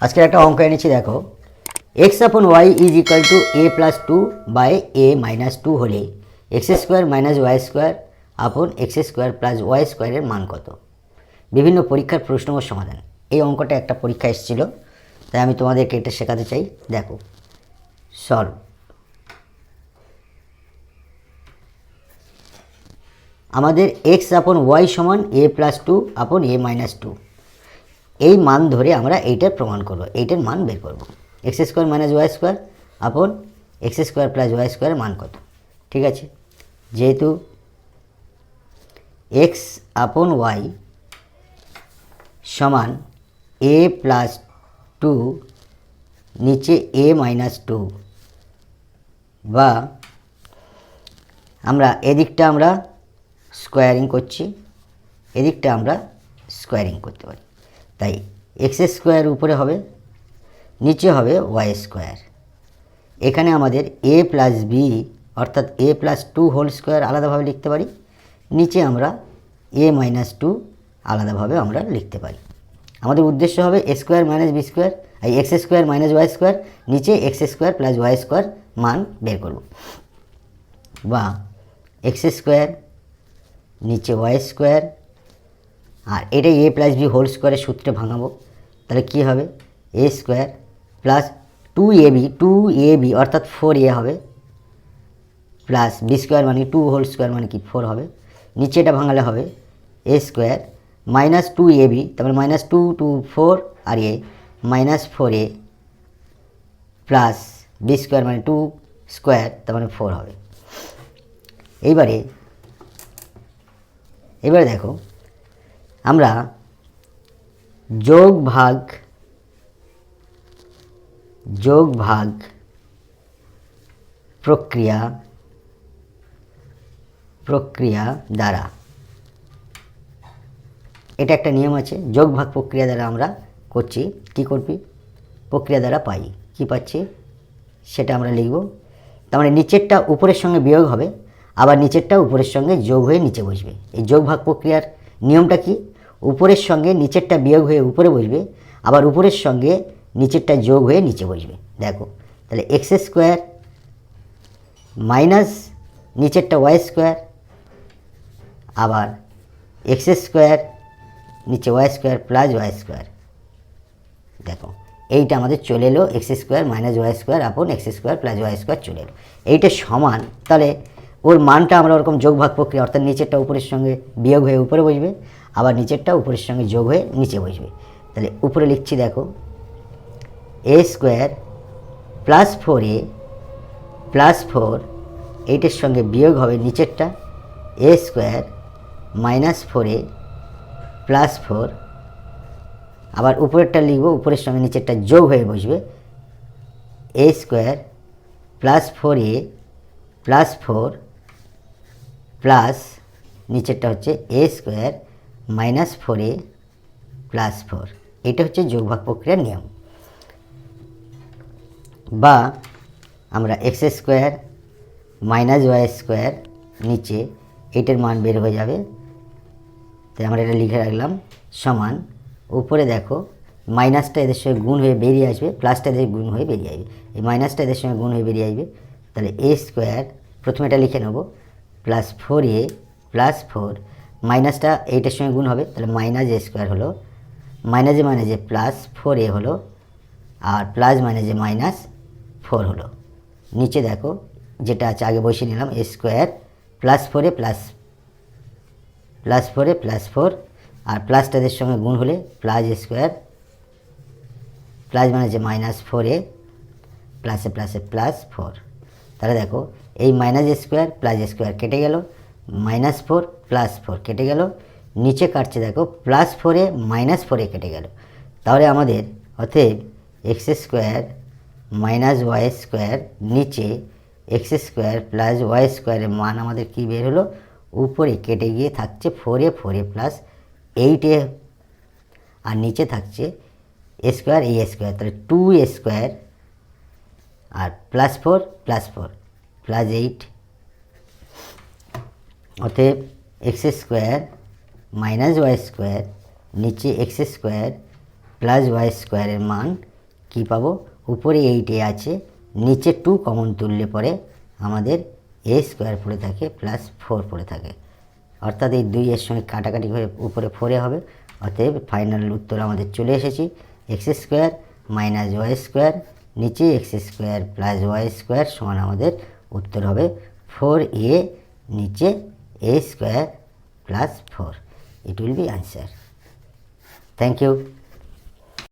আজকের একটা অঙ্ক এনেছি দেখো, x upon y is equal to a plus two by a minus two হলে x square minus Y square আপন এক্স স্কোয়ার প্লাস ওয়াই স্কোয়ারের মান কত? বিভিন্ন পরীক্ষার প্রশ্ন ও সমাধান। এই অঙ্কটা একটা পরীক্ষা এসেছিল, তাই আমি তোমাদেরকে এটা শেখাতে চাই। দেখো, সলভ। আমাদের এক্স আপন ওয়াই সমান এ প্লাস টু আপন এ মাইনাস টু, এই মান ধরে আমরা এইটার প্রমাণ করব, এইটার মান বের করব। X square minus Y square আপন এক্স স্কোয়ার প্লাস ওয়াই স্কোয়ারের মান কত? ঠিক আছে, যেহেতু এক্স আপন ওয়াই সমান এ প্লাস টু নিচে এ মাইনাস টু, বা আমরা এদিকটা আমরা স্কোয়ারিং করছি, এদিকটা আমরা স্কোয়ারিং করতে পারি। তাই এক্স স্কোয়ার উপরে হবে, নিচে হবে ওয়াই স্কোয়ার। এখানে আমাদের এ প্লাস বি অর্থাৎ এ প্লাস টু হোল স্কোয়ার আলাদাভাবে লিখতে পারি, নিচে আমরা এ মাইনাস টু আলাদাভাবে আমরা লিখতে পারি। আমাদের উদ্দেশ্য হবে a square minus b square, এই x square minus Y square, নিচে x square plus y square মান বের করব, বা এক্স স্কোয়ার নিচে ওয়াই স্কোয়ার, আর এটা এ প্লাস বি হোল স্কোয়ারের সূত্রে ভাঙাবো। তাহলে কী হবে? A square plus two A B অর্থাৎ ফোর এ হবে, প্লাস বি স্কোয়ার মানে টু হোল স্কোয়ার মানে কি ফোর হবে, নিচে এটা ভাঙালে হবে a square minus two A B, তারপরে minus two two four R A minus four A plus B square মানে টু স্কোয়ার তার মানে ফোর হবে। এবারে দেখো, আমরা যোগ ভাগ প্রক্রিয়া দ্বারা, এটা একটা নিয়ম আছে, যোগ ভাগ প্রক্রিয়া দ্বারা আমরা করছি। কী করবি? প্রক্রিয়া দ্বারা পাই, কি পাচ্ছি সেটা আমরা লিখব। তার মানে নিচেরটা উপরের সঙ্গে বিয়োগ হবে, আবার নিচেরটা উপরের সঙ্গে যোগ হয়ে নিচে বসবে। এই যোগ ভাগ প্রক্রিয়ার নিয়মটা কি? উপরের সঙ্গে নিচেরটা বিয়োগ হয়ে উপরে বসবে, আবার উপরের সঙ্গে নিচেরটা যোগ হয়ে নিচে বসবে। দেখো, তাহলে এক্স স্কোয়ার মাইনাস নিচেরটা ওয়াই স্কোয়ার, আবার এক্স স্কোয়ার নিচে y square plus y square. দেখো, এইটা আমাদের চলে এলো x square minus Y square আপন x square plus y square চলে এলো। এইটা সমান, তাহলে ওর মানটা আমরা ওরকম যোগ ভাগ প্রক্রিয়া, অর্থাৎ নিচেরটা উপরের সঙ্গে বিয়োগ হয়ে উপরে বসবে, আবার নিচেরটা উপরের সঙ্গে যোগ হয়ে নিচে বসবে। তাহলে উপরে লিখছি, দেখো, A square plus four A plus four, এইটার সঙ্গে বিয়োগ হবে নিচেরটা A square minus four A plus four, আবার উপরেরটা লিখব, উপরের সঙ্গে নিচেরটা যোগ হয়ে বসবে A square plus four A plus four plus নিচেরটা হচ্ছে A square minus four A plus four. এটা হচ্ছে যোগ ভাগ প্রক্রিয়ার নিয়ম। বা আমরা X square minus Y square নিচে এইটার মান বের হয়ে যাবে, তাই আমরা এটা লিখে রাখলাম সমান, উপরে দেখো মাইনাসটা এদের সঙ্গে গুণ হয়ে বেরিয়ে আসবে, প্লাসটা এদের গুণ হয়ে বেরিয়ে আসবে, এই মাইনাসটা এদের সঙ্গে গুণ হয়ে বেরিয়ে আসবে। তাহলে এ স্কোয়ার প্রথমে এটা লিখে নেব plus four A plus four, মাইনাসটা এইটার সঙ্গে গুণ হবে, তাহলে মাইনাস এ স্কোয়ার হলো, মাইনাসে প্লাস ফোর এ হলো, আর প্লাস মাইনাসে মাইনাস ফোর হলো। নিচে দেখো যেটা আছে আগে বসিয়ে নিলাম, এ square plus four A plus four A plus four, আর প্লাসটাদের সঙ্গে গুণ হলে প্লাস স্কোয়ার প্লাস মানে যে মাইনাস ফোর এ প্লাসে প্লাস ফোর। তাহলে দেখো, এই মাইনাস স্কোয়ার কেটে গেল, মাইনাস ফোর প্লাস ফোর কেটে গেল, নিচে কাটছে দেখো প্লাস ফোরে মাইনাস ফোরে কেটে গেল। তাহলে আমাদের অতএব X square minus Y square নিচে এক্স স্কোয়ার প্লাস ওয়াই স্কোয়ারের মান আমাদের কী বের হলো? উপরে কেটে গিয়ে থাকছে four A plus eight A, আর নিচে থাকছে এ স্কোয়ার স্কোয়ার, তাহলে টু এ স্কোয়ার আর প্লাস ফোর প্লাস এইট। অতএব X square minus Y square নিচে এক্স স্কোয়ার প্লাস ওয়াই স্কোয়ারের মান কী পাবো, উপরে 8a আছে, নিচে 2 কমন তুললে পরে আমাদের a স্কোয়ার পড়ে থাকে প্লাস 4 পড়ে থাকে, অর্থাৎ এই 2 এর সঙ্গে কাটাকাটি হয়ে উপরে 4 হবে। অতএব ফাইনাল উত্তর আমাদের চলে এসেছি, x square minus Y square নিচে x square plus y square সমান আমাদের উত্তর হবে 4a নিচে a square plus 4। It will be answer. Thank you.